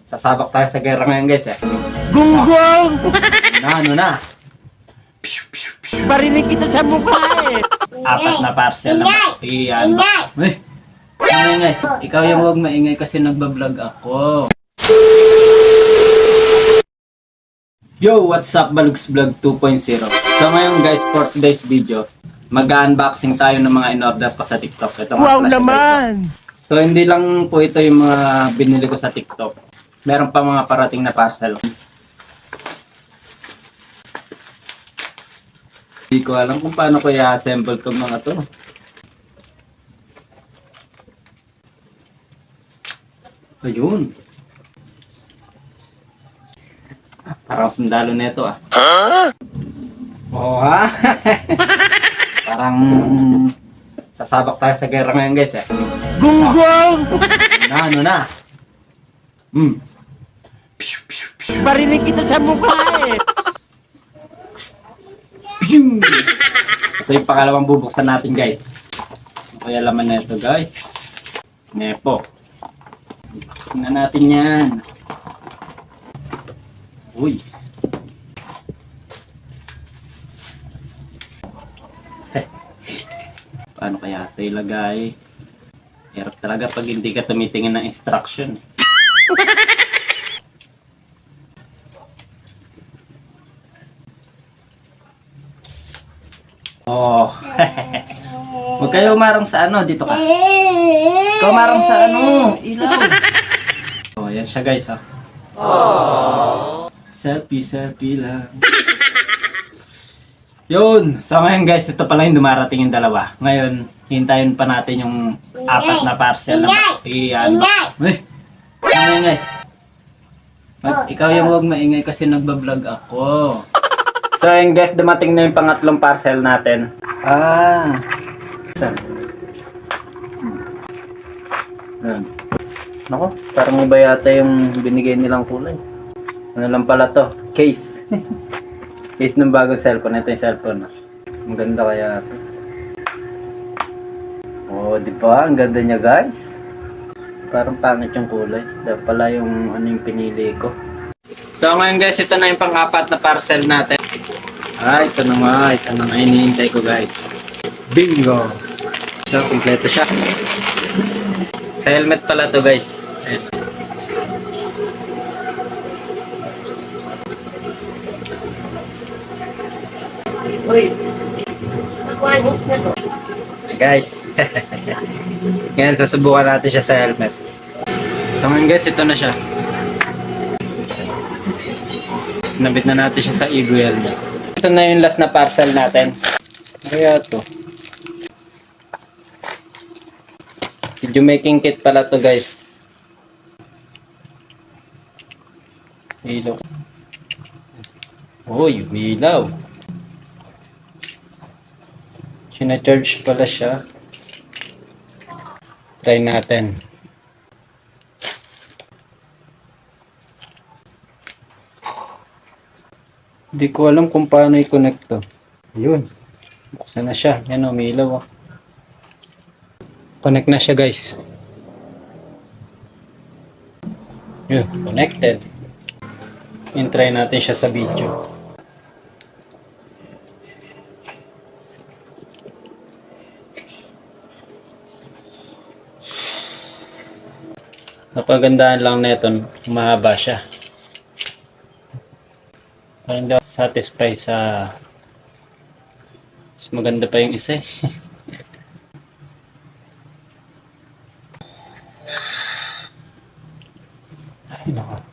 Sasabak tayo sa gera ngayon guys eh. Gunggong! Ano na? Barinig kita sa mukha eh! Apat na parcel na iyan. Ingay. Ikaw yung huwag maingay kasi nagbablog ako. Yo, what's up Balugs Vlog 2.0. So ngayon guys, for today's video, mag-unboxing tayo ng mga in-order ko sa TikTok. Ito Wow pala siya, naman! guys. So hindi lang po ito yung mga binili ko sa TikTok. Meron pa mga parating na parcel. Hindi ko alam kung paano ko i-assemble itong mga to. Ayun. Parang sundalo nito ah. Oo ha? Parang sasabak tayo sa gera ngayon guys eh. Gunggong! Ano na? Barinig kita sa mukha eh! Ito yung pangalawang bubuksan natin guys. Ano kaya laman na ito guys? Nepo. Buksan na natin yan. Uy. Paano kaya ito ilagay? Hirap talaga pag hindi ka tumitingin ng instruction. Oh. Huwag kayo umarang sa ano, dito ka. Ikaw umarang sa ano, ilaw. Oh, yan siya guys, ah. Selfie lang. Yun. So ngayon guys, ito pala yung dumarating yung dalawa. Ngayon, hintayin pa natin yung apat na parcel na iyan. Ingay. Ikaw yung huwag maingay kasi nagbablog ako. So yun guys, dumating na yung pangatlong parcel natin. Ayan. Nako, parang iba yata yung binigay nilang kulay. Ano lang pala to? Case. Case ng bagong cellphone. Ito yung cellphone. Ang ganda kaya ito. Oh, di ba? Ang ganda niya guys. Parang pangit yung kulay. Dahil pala yung ano yung pinili ko. So ngayon guys, ito na yung pang-apat na parcel natin. Ito na nga. Ito na nga hinihintay ko guys. Bingo! So, kompleto siya. Sa helmet pala to guys. Ayan. Uy, mag-1 na to. Guys. Ngayon, sasubukan natin siya sa helmet. So ngayon guys, ito na siya. Nabit na natin siya sa e-wheel niya. Ito na yung last na parcel natin. Kaya to. Video making kit pala to guys. Ilaw. Uy, ilaw. Sina-charge pala siya. Try natin. Hindi ko alam kung paano i-connect to. Yun. Buksan na siya. Yan o, may ilaw. Connect na siya guys. Yun, connected. Try natin siya sa video. Napagandaan lang neto, mahaba siya. Parang hindi ako satisfied sa mas maganda pa yung isa eh. Ay nako.